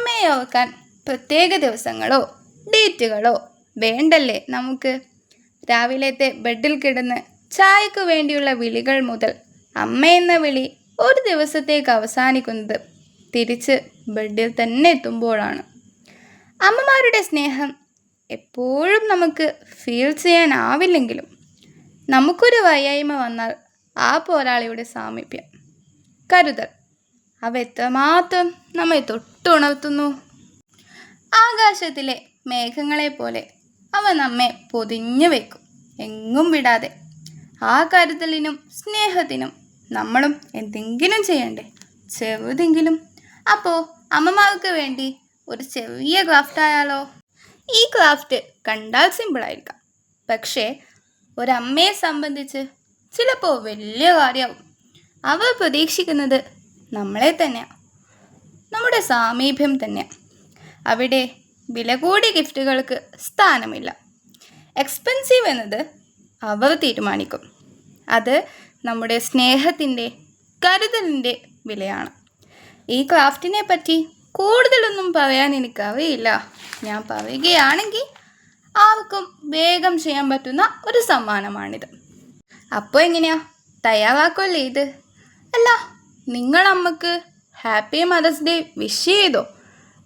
അമ്മയെ ഓർക്കാൻ പ്രത്യേക ദിവസങ്ങളോ ഡേറ്റുകളോ വേണ്ടല്ലേ നമുക്ക്? രാവിലത്തെ ബെഡിൽ കിടന്ന് ചായക്ക് വേണ്ടിയുള്ള വിളികൾ മുതൽ അമ്മ എന്ന വിളി ഒരു ദിവസത്തേക്ക് അവസാനിക്കുന്നത് തിരിച്ച് ബെഡിൽ തന്നെ എത്തുമ്പോഴാണ്. അമ്മമാരുടെ സ്നേഹം എപ്പോഴും നമുക്ക് ഫീൽ ചെയ്യാനാവില്ലെങ്കിലും നമുക്കൊരു വയ്യായ്മ വന്നാൽ ആ പോരാളിയുടെ സാമീപ്യം, കരുതൽ, അവ എത്രമാത്രം നമ്മെ തൊട്ടുണർത്തുന്നു. ആകാശത്തിലെ മേഘങ്ങളെ പോലെ അവ നമ്മെ പൊതിഞ്ഞു വയ്ക്കും, എങ്ങും വിടാതെ. ആ കരുതലിനും സ്നേഹത്തിനും നമ്മളും എന്തെങ്കിലും ചെയ്യണ്ടേ, ചെറുതെങ്കിലും. അപ്പോൾ അമ്മമാർക്ക് വേണ്ടി ഒരു ചെറിയ ക്രാഫ്റ്റ് ആയാലോ? ഈ ക്രാഫ്റ്റ് കണ്ടാൽ സിമ്പിളായിരിക്കാം, പക്ഷേ ഒരമ്മയെ സംബന്ധിച്ച് ചിലപ്പോൾ വലിയ കാര്യമാവും. അവർ പ്രതീക്ഷിക്കുന്നത് നമ്മളെ തന്നെയാണ്, നമ്മുടെ സാമീപ്യം തന്നെയാണ്. അവിടെ വില കൂടിയ ഗിഫ്റ്റുകൾക്ക് സ്ഥാനമില്ല. എക്സ്പെൻസീവ് എന്നത് അവർ തീരുമാനിക്കും. അത് നമ്മുടെ സ്നേഹത്തിൻ്റെ, കരുതലിൻ്റെ വിലയാണ്. ഈ ക്രാഫ്റ്റിനെ പറ്റി കൂടുതലൊന്നും പറയാൻ എനിക്കറിയില്ല. ഞാൻ പറയുകയാണെങ്കിൽ ആർക്കും വേഗം ചെയ്യാൻ പറ്റുന്ന ഒരു സമ്മാനമാണിത്. അപ്പോൾ എങ്ങനെയാ, തയ്യാറാക്കുമല്ലേ ഇത്? അല്ല, നിങ്ങളമ്മക്ക് ഹാപ്പി മദേഴ്സ് ഡേ വിഷ് ചെയ്തോ?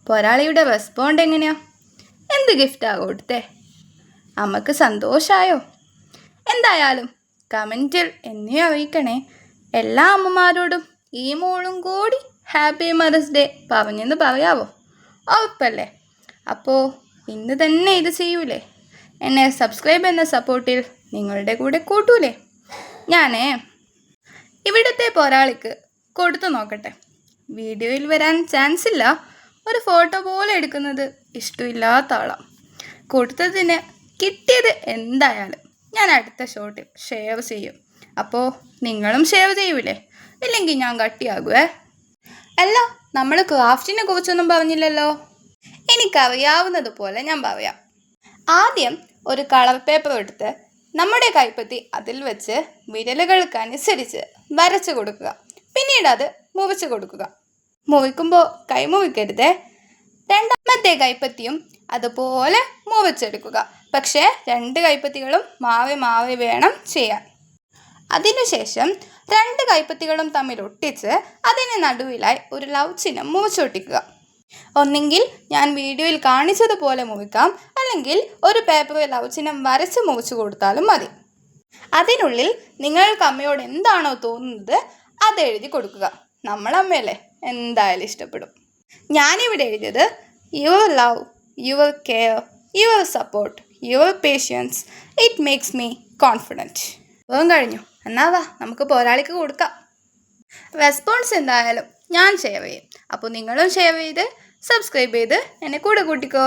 പോരാളിയുടെ റെസ്പോണ്ട് എങ്ങനെയാ? എന്ത് ഗിഫ്റ്റാണ് കൊടുത്തേ? അമ്മക്ക് സന്തോഷമായോ? എന്തായാലും കമൻറ്റിൽ എന്നെ അറിയിക്കണേ. എല്ലാ അമ്മമാരോടും ഈ മോളും കൂടി ഹാപ്പി മദേഴ്സ് ഡേ പറഞ്ഞെന്ന് പറയാവോ? ഉറപ്പല്ലേ? അപ്പോൾ ഇന്ന് തന്നെ ഇത് ചെയ്യൂലേ? എന്നെ സബ്സ്ക്രൈബ് എന്ന സപ്പോർട്ടിൽ നിങ്ങളുടെ കൂടെ കൂട്ടൂലേ? ഞാനേ ഇവിടുത്തെ പോരാളിക്ക് കൊടുത്തു നോക്കട്ടെ. വീഡിയോയിൽ വരാൻ ചാൻസ് ഇല്ല, ഒരു ഫോട്ടോ പോലെ എടുക്കുന്നത് ഇഷ്ടമില്ലാത്ത ആളാണ്. കൊടുത്തതിന് കിട്ടിയത് എന്തായാലും ഞാൻ അടുത്ത ഷോട്ടിൽ ഷെയർ ചെയ്യും. അപ്പോൾ നിങ്ങളും ഷെയർ ചെയ്യൂലേ? ഇല്ലെങ്കിൽ ഞാൻ കട്ടിയാകുവേ. അല്ല, നമ്മൾ ക്രാഫ്റ്റിനെ കുറിച്ചൊന്നും പറഞ്ഞില്ലല്ലോ. എനിക്കറിയാവുന്നതുപോലെ ഞാൻ പറയാം. ആദ്യം ഒരു കളർ പേപ്പർ എടുത്ത് നമ്മുടെ കൈപ്പത്തി അതിൽ വെച്ച് വിരലുകൾക്കനുസരിച്ച് വരച്ചു കൊടുക്കുക. പിന്നീട് അത് മുറിച്ച് കൊടുക്കുക. മുറിക്കുമ്പോൾ കൈ മുറിക്കരുതേ. രണ്ടാമത്തെ കൈപ്പത്തിയും അതുപോലെ മുറിച്ചെടുക്കുക. പക്ഷേ 2 കൈപ്പത്തികളും മാറി മാറി വേണം ചെയ്യാൻ. അതിനുശേഷം 2 കൈപ്പത്തികളും തമ്മിൽ ഒട്ടിച്ച് അതിന് നടുവിലായി ഒരു ലവ് ചിഹ്നം മുറിച്ചൊട്ടിക്കുക. ഒന്നെങ്കിൽ ഞാൻ വീഡിയോയിൽ കാണിച്ചതുപോലെ മുറിക്കാം, അല്ലെങ്കിൽ ഒരു പേപ്പറിൽ ലവ് ചിഹ്നം വരച്ച് മുറിച്ചു കൊടുത്താലും മതി. അതിനുള്ളിൽ നിങ്ങൾക്ക് അമ്മയോട് എന്താണോ തോന്നുന്നത് അത് എഴുതി കൊടുക്കുക. നമ്മളമ്മയല്ലേ, എന്തായാലും ഇഷ്ടപ്പെടും. ഞാനിവിടെ എഴുതിയത് your love, your care, your support, your patients, it makes me confident. കഴിഞ്ഞു. എന്നാ വാ, നമുക്ക് പോരാളിക്ക് കൊടുക്കാം. റെസ്പോൺസ് എന്തായാലും ഞാൻ ഷെയർ ചെയ്യും. അപ്പോൾ നിങ്ങളും ഷെയർ ചെയ്ത് സബ്സ്ക്രൈബ് ചെയ്ത് എന്നെ കൂടെ കൂട്ടിക്കോ.